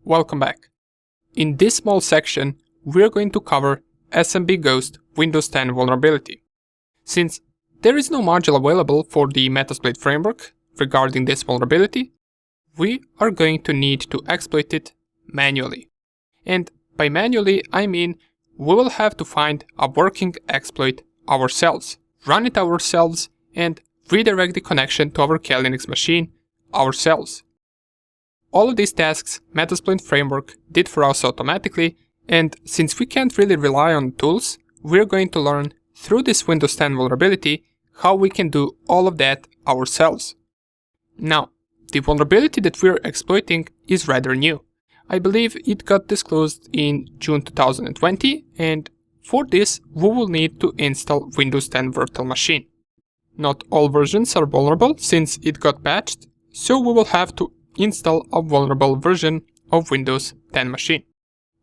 Welcome back. In this small section, we're going to cover SMB Ghost Windows 10 vulnerability. Since there is no module available for the Metasploit framework regarding this vulnerability, we are going to need to exploit it manually. And by manually, I mean we will have to find a working exploit ourselves, run it ourselves, and redirect the connection to our Kali Linux machine ourselves. All of these tasks Metasploit framework did for us automatically, and since we can't really rely on tools, we're going to learn through this Windows 10 vulnerability how we can do all of that ourselves. Now, the vulnerability that we're exploiting is rather new. I believe it got disclosed in June 2020, and for this we will need to install Windows 10 virtual machine. Not all versions are vulnerable since it got patched, so we will have to install a vulnerable version of Windows 10 machine.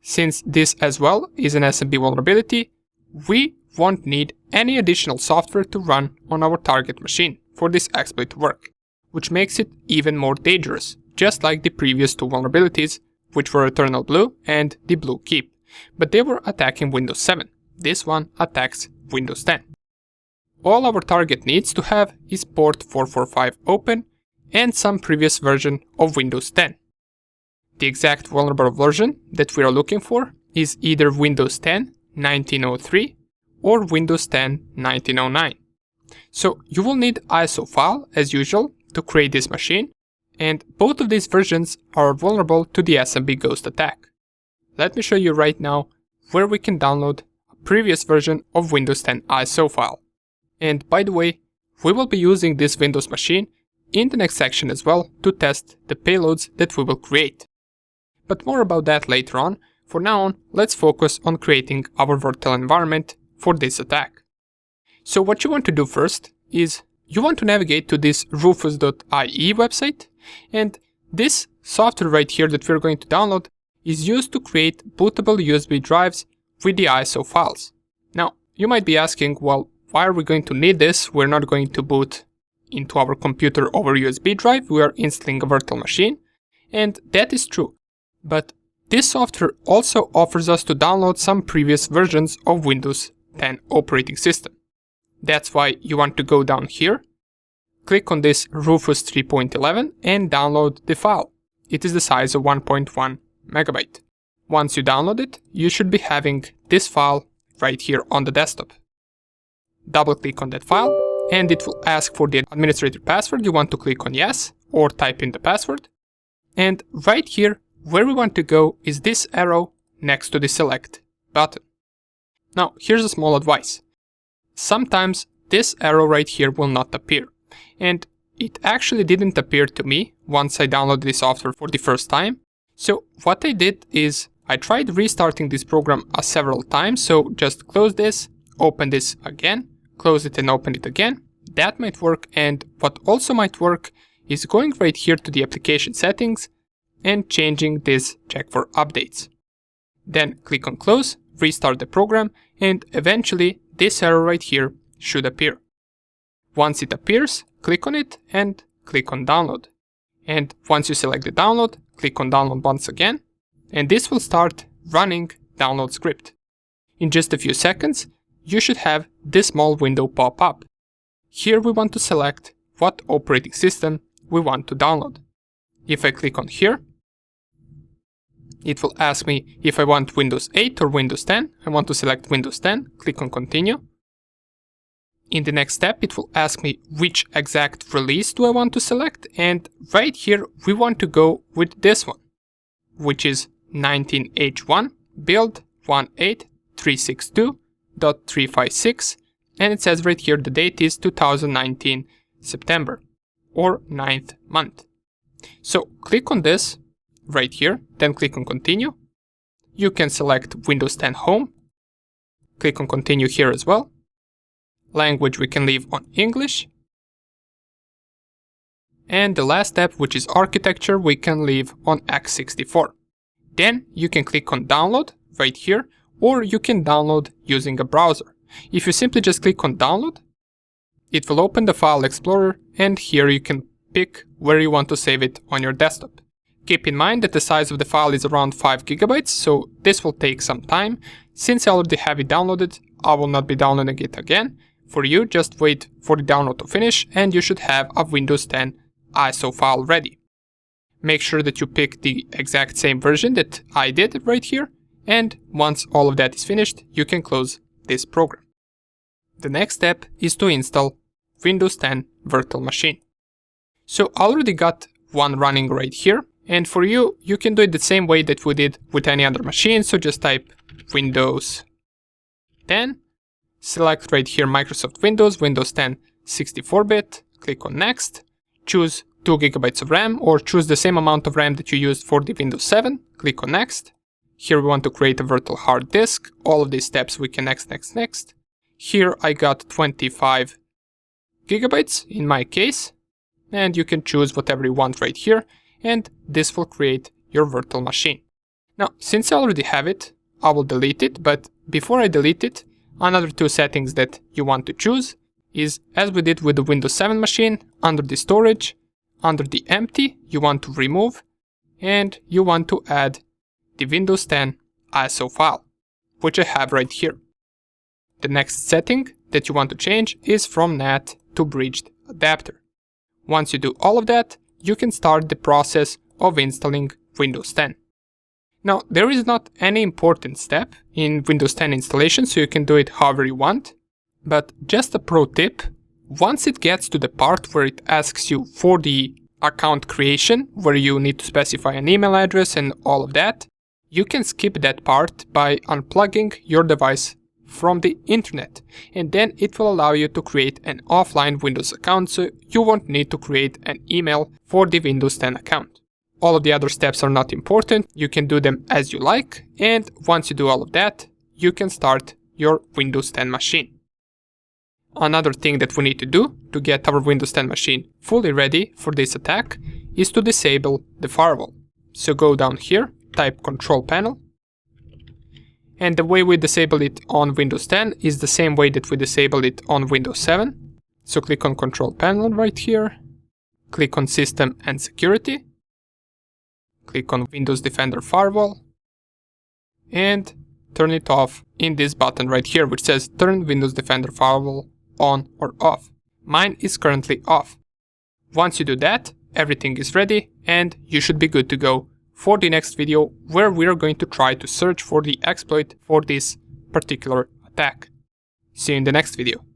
Since this as well is an SMB vulnerability, we won't need any additional software to run on our target machine for this exploit to work, which makes it even more dangerous, just like the previous two vulnerabilities, which were Eternal Blue and the Blue Keep, but they were attacking Windows 7. This one attacks Windows 10. All our target needs to have is port 445 open and some previous version of Windows 10. The exact vulnerable version that we are looking for is either Windows 10 1903 or Windows 10 1909. So you will need ISO file as usual to create this machine, and both of these versions are vulnerable to the SMB Ghost attack. Let me show you right now where we can download a previous version of Windows 10 ISO file. And by the way, we will be using this Windows machine in the next section as well to test the payloads that we will create. But more about that later on. For now on, let's focus on creating our virtual environment for this attack. So what you want to do first is you want to navigate to this rufus.ie website, and this software right here that we're going to download is used to create bootable USB drives with the ISO files. Now, you might be asking, well, why are we going to need this? We're not going to boot into our computer over USB drive, we are installing a virtual machine, and that is true. But this software also offers us to download some previous versions of Windows 10 operating system. That's why you want to go down here, click on this Rufus 3.11 and download the file. It is the size of 1.1 megabyte. Once you download it, you should be having this file right here on the desktop. Double click on that file and it will ask for the administrator password. You want to click on yes or type in the password. And right here where we want to go is this arrow next to the select button. Now here's a small advice. Sometimes this arrow right here will not appear, and it actually didn't appear to me once I downloaded the software for the first time. So what I did is I tried restarting this program several times, so just close this, open this again, close it and open it again. That might work, and what also might work is going right here to the application settings and changing this check for updates. Then click on close, restart the program, and eventually this arrow right here should appear. Once it appears, click on it and click on download. And once you select the download, click on download once again, and this will start running download script. In just a few seconds, you should have this small window pop up. Here we want to select what operating system we want to download. If I click on here, it will ask me if I want Windows 8 or Windows 10. I want to select Windows 10, click on continue. In the next step, it will ask me which exact release do I want to select, and right here we want to go with this one, which is 19H1 build 18362.356, and it says right here the date is 2019 September or 9th month. So click on this right here, then click on continue. You can select Windows 10 Home, click on continue here as well. Language we can leave on English. And the last step, which is architecture, we can leave on x64. Then you can click on download right here, or you can download using a browser. If you simply just click on download, it will open the file explorer, and here you can pick where you want to save it on your desktop. Keep in mind that the size of the file is around 5 GB, so this will take some time. Since I already have it downloaded, I will not be downloading it again. For you, just wait for the download to finish and you should have a Windows 10 ISO file ready. Make sure that you pick the exact same version that I did right here, and once all of that is finished, you can close this program. The next step is to install Windows 10 virtual machine. So I already got one running right here, and for you, you can do it the same way that we did with any other machine, so just type Windows 10, select right here Microsoft Windows, Windows 10 64-bit, click on Next, choose 2 GB of RAM, or choose the same amount of RAM that you used for the Windows 7, click on Next. Here we want to create a virtual hard disk. All of these steps we can next. Here I got 25 GB in my case, and you can choose whatever you want right here, and this will create your virtual machine. Now, since I already have it, I will delete it, but before I delete it, another 2 settings that you want to choose is, as we did with the Windows 7 machine, under the storage, under the empty, you want to remove, and you want to add the Windows 10 ISO file, which I have right here. The next setting that you want to change is from NAT to bridged adapter. Once you do all of that, you can start the process of installing Windows 10. Now, there is not any important step in Windows 10 installation, so you can do it however you want. But just a pro tip, once it gets to the part where it asks you for the account creation, where you need to specify an email address and all of that, you can skip that part by unplugging your device from the internet, and then it will allow you to create an offline Windows account, so you won't need to create an email for the Windows 10 account. All of the other steps are not important, you can do them as you like, and once you do all of that, you can start your Windows 10 machine. Another thing that we need to do to get our Windows 10 machine fully ready for this attack is to disable the firewall. So go down here, type Control Panel, and the way we disable it on Windows 10 is the same way that we disable it on Windows 7. So click on Control Panel right here, click on System and Security, click on Windows Defender Firewall, and turn it off in this button right here, which says Turn Windows Defender Firewall on or off. Mine is currently off. Once you do that, everything is ready and you should be good to go for the next video, where we are going to try to search for the exploit for this particular attack. See you in the next video.